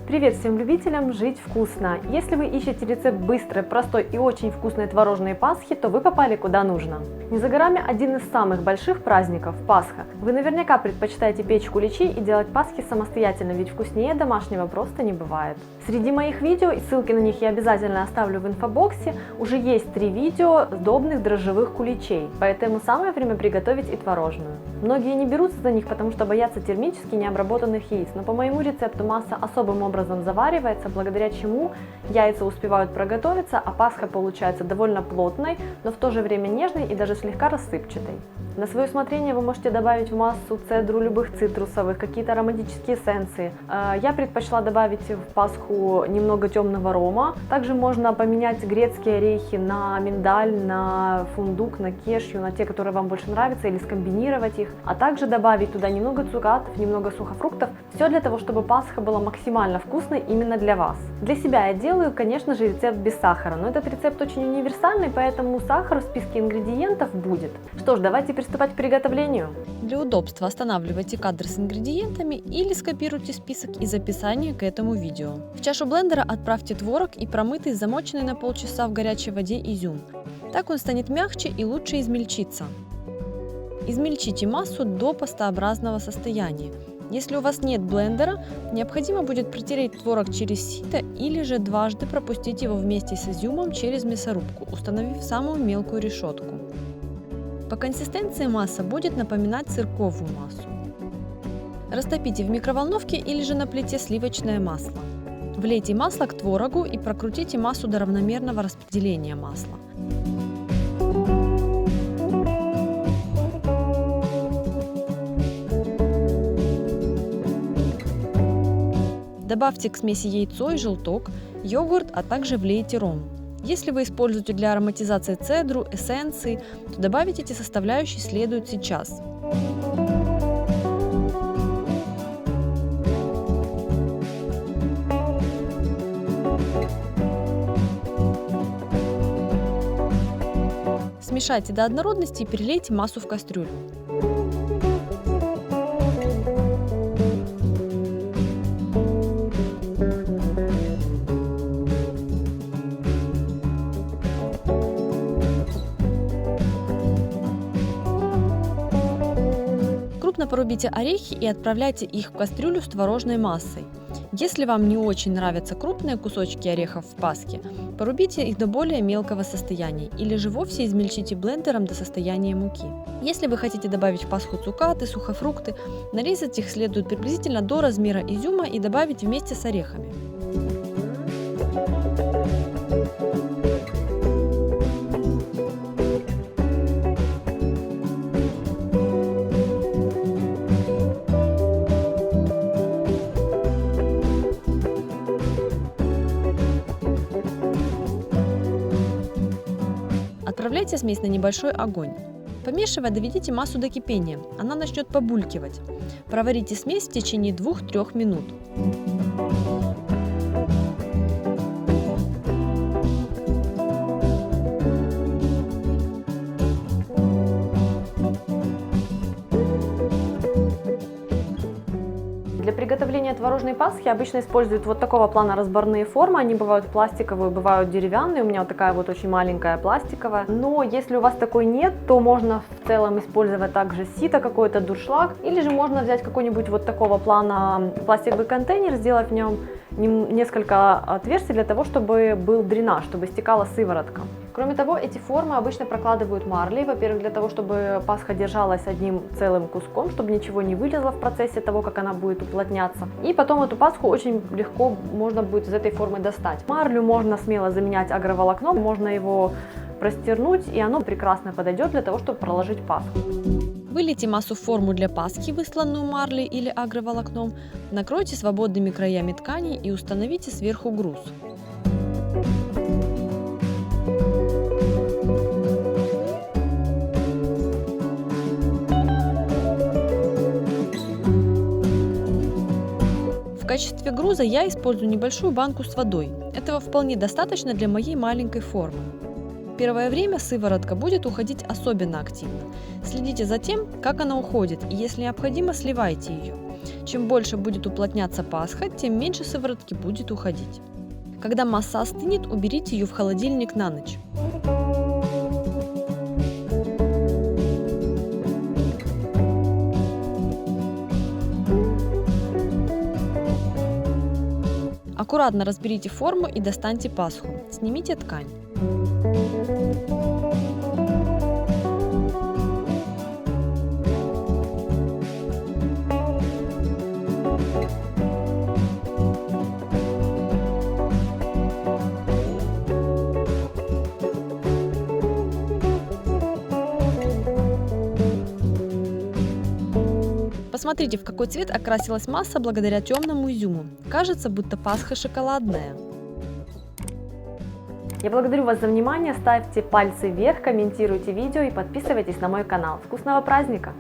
Привет всем любителям жить вкусно! Если вы ищете рецепт быстрой, простой и очень вкусной творожной пасхи, то вы попали куда нужно. Не за горами один из самых больших праздников – Пасха. Вы наверняка предпочитаете печь куличи и делать пасхи самостоятельно, ведь вкуснее домашнего просто не бывает. Среди моих видео, и ссылки на них я обязательно оставлю в инфобоксе, уже есть 3 видео сдобных дрожжевых куличей, поэтому самое время приготовить и творожную. Многие не берутся за них, потому что боятся термически необработанных яиц, но по моему рецепту масса особым образом заваривается, благодаря чему яйца успевают проготовиться, а пасха получается довольно плотной, но в то же время нежной и даже слегка рассыпчатой. На свое усмотрение вы можете добавить в массу цедру любых цитрусовых, какие-то ароматические эссенции. Я предпочла добавить в пасху немного темного рома. Также можно поменять грецкие орехи на миндаль, на фундук, на кешью, на те, которые вам больше нравятся, или скомбинировать их. А также добавить туда немного цукатов, немного сухофруктов. Все для того, чтобы пасха была максимально вкусной именно для вас. Для себя я делаю, конечно же, рецепт без сахара, но этот рецепт очень универсальный, поэтому сахар в списке ингредиентов будет. Что ж, давайте приступать к приготовлению. Для удобства останавливайте кадр с ингредиентами или скопируйте список из описания к этому видео. В чашу блендера отправьте творог и промытый, замоченный на полчаса в горячей воде изюм. Так он станет мягче и лучше измельчится. Измельчите массу до пастообразного состояния. Если у вас нет блендера, необходимо будет протереть творог через сито или же дважды пропустить его вместе с изюмом через мясорубку, установив самую мелкую решетку. По консистенции масса будет напоминать сырковую массу. Растопите в микроволновке или же на плите сливочное масло. Влейте масло к творогу и прокрутите массу до равномерного распределения масла. Добавьте к смеси яйцо и желток, йогурт, а также влейте ром. Если вы используете для ароматизации цедру, эссенции, то добавить эти составляющие следует сейчас. Смешайте до однородности и перелейте массу в кастрюлю. Крупно порубите орехи и отправляйте их в кастрюлю с творожной массой. Если вам не очень нравятся крупные кусочки орехов в пасхе, порубите их до более мелкого состояния или же вовсе измельчите блендером до состояния муки. Если вы хотите добавить в пасху цукаты, сухофрукты, нарезать их следует приблизительно до размера изюма и добавить вместе с орехами. Отправляйте смесь на небольшой огонь. Помешивая, доведите массу до кипения, она начнет побулькивать. Проварите смесь в течение 2-3 минут. Для приготовления творожной пасхи обычно используют вот такого плана разборные формы. Они бывают пластиковые, бывают деревянные. У меня вот такая вот очень маленькая пластиковая. Но если у вас такой нет, то можно в целом использовать также сито, какой-то дуршлаг. Или же можно взять какой-нибудь вот такого плана пластиковый контейнер, сделать в нем несколько отверстий для того, чтобы был дренаж, чтобы стекала сыворотка. Кроме того, эти формы обычно прокладывают марлей, во-первых, для того, чтобы пасха держалась одним целым куском, чтобы ничего не вылезло в процессе того, как она будет уплотняться. И потом эту пасху очень легко можно будет из этой формы достать. Марлю можно смело заменять агроволокном, можно его простернуть, и оно прекрасно подойдет для того, чтобы проложить пасху. Вылейте массу в форму для пасхи, высланную марлей или агроволокном, накройте свободными краями ткани и установите сверху груз. В качестве груза я использую небольшую банку с водой. Этого вполне достаточно для моей маленькой формы. Первое время сыворотка будет уходить особенно активно. Следите за тем, как она уходит, и если необходимо, сливайте ее. Чем больше будет уплотняться пасха, тем меньше сыворотки будет уходить. Когда масса остынет, уберите ее в холодильник на ночь. Аккуратно разберите форму и достаньте пасху. Снимите ткань. Посмотрите, в какой цвет окрасилась масса благодаря темному изюму. Кажется, будто пасха шоколадная. Я благодарю вас за внимание, ставьте пальцы вверх, комментируйте видео и подписывайтесь на мой канал. Вкусного праздника!